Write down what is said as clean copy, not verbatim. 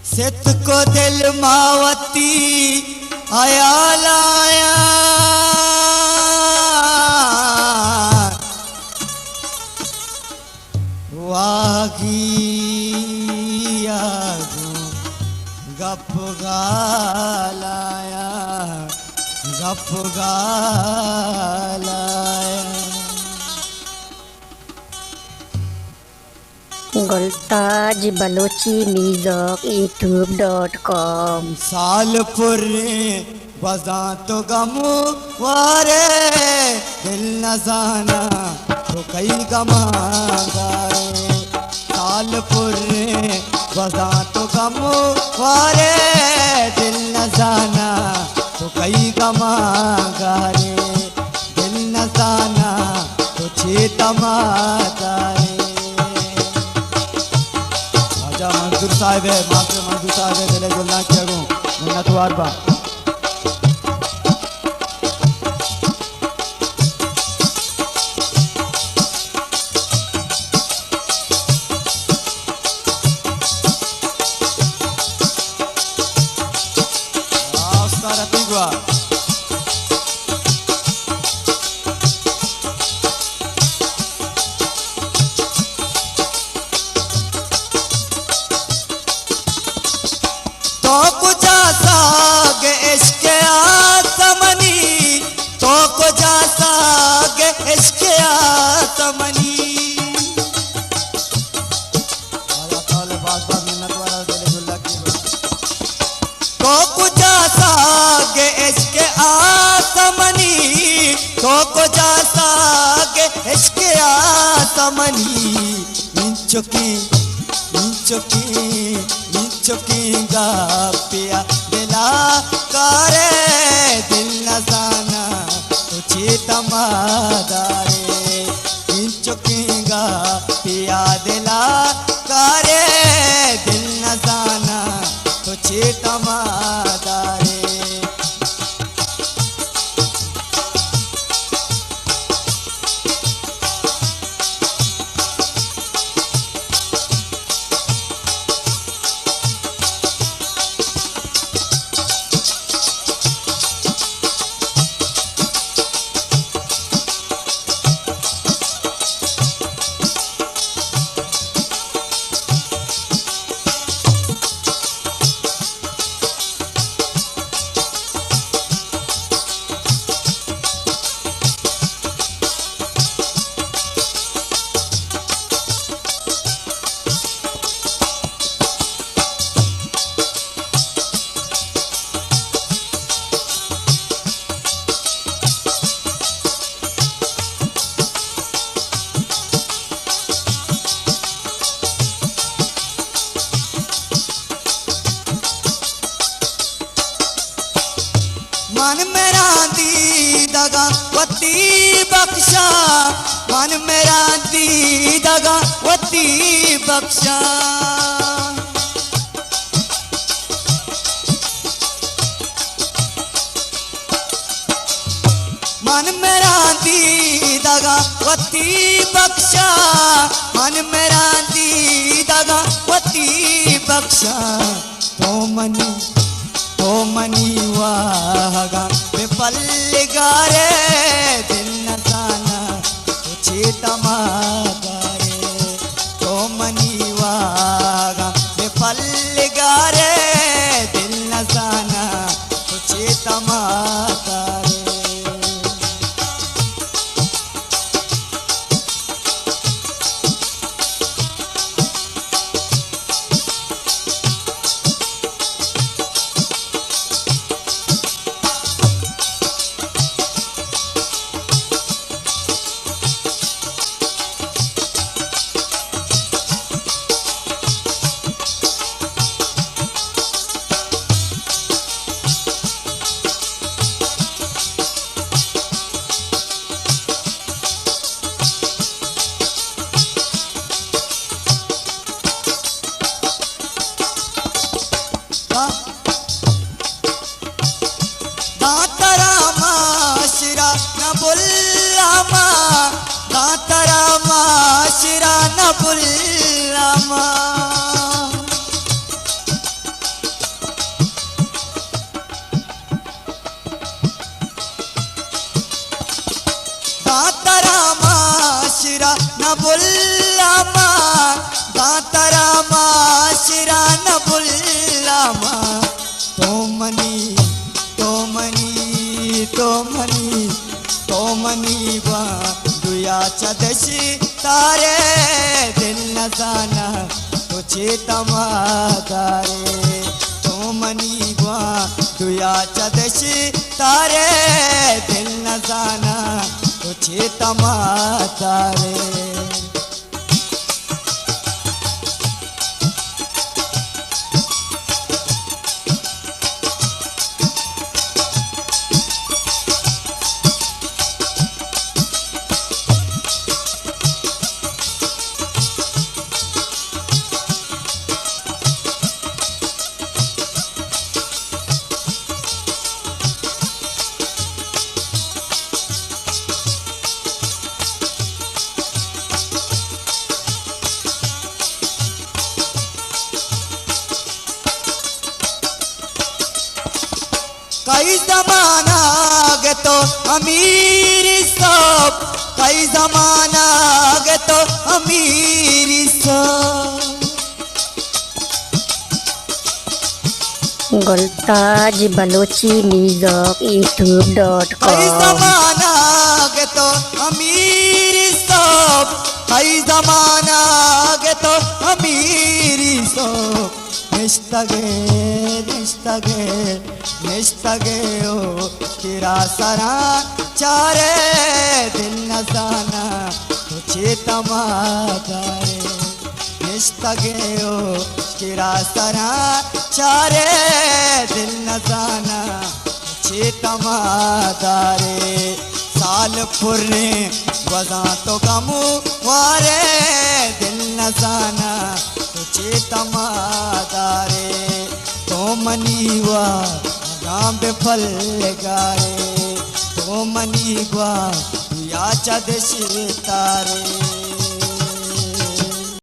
सित को दिल मावती आया लाया वागिया गप गालाया गप गालाया गुलताज बलोची म्यूजिक youtube.com। सालपुर बजा तो गम वारे दिल न जाना तो कई गमा गाए। सालपुर बजा तो गम वारे दिल न जाना तो कई गमा गाए। दिल न जाना तो छे तमा गाए। मंजूर साहब है मास्टर मंजूर साहब है दिले गुलना किया गो मिन्नत वारबा उस्ताद रतीगवा तो कुछ सागे इश्क़ आसमनी तो कुछ सागे इश्क़ आसमनी तो कुछ सागे इश्क़ आसमनी तो कुछ सागे इश्क़ आसमनी चुकी चुकीगा पिया दिला करे दिल न जाना तुझे तमादारे। चुकीगा पिया दिला करे दिल न जाना तुझे तमादारे। मन मेरा दी दगा वती बख्शा मन मेरा दी दगा वती बख्शा। मन मेरा दी दगा वती बख्शा मन मेरा दी दगा वती बख्शा। तो मनी वागा विपल गारे दिल न जाना तुझे तमादारे। तो मनी वागा विपल गारे दिल न जाना तुझे तमादारे। दातरामा शिरा न बुल्लामा दातरामा शिरा न बुल्लामा दातरामा शिरा न बुल्लामा दातरामा शिरा न बुल्लामा तो मनी वा दुया चदशी तारे दिल न जाना तुझे तमादारे तो मनी वा दुया चदशी तारे दिल न जाना तुझे तमादारे कई जमाना गे तो अमीरी सब कई जमाना गे तो अमीरी सब गुलताज बलोची म्यूजिक YouTube.com। कई जमाना गे तो अमीरी सब कई जमाना गे तो अमीरी सब निष्ठगे ओ तेरा सरा चारे दिल न जाना तुझे तमादारे निष्ठगे ओ तेरा सरा चारे दिल न जाना तुझे तमादारे साल पुरने वजा तो कमू वारे दिल न जाना तुझे तमादारे तो मनीवा गांव फल गारे तो मनीवा या चद तारे।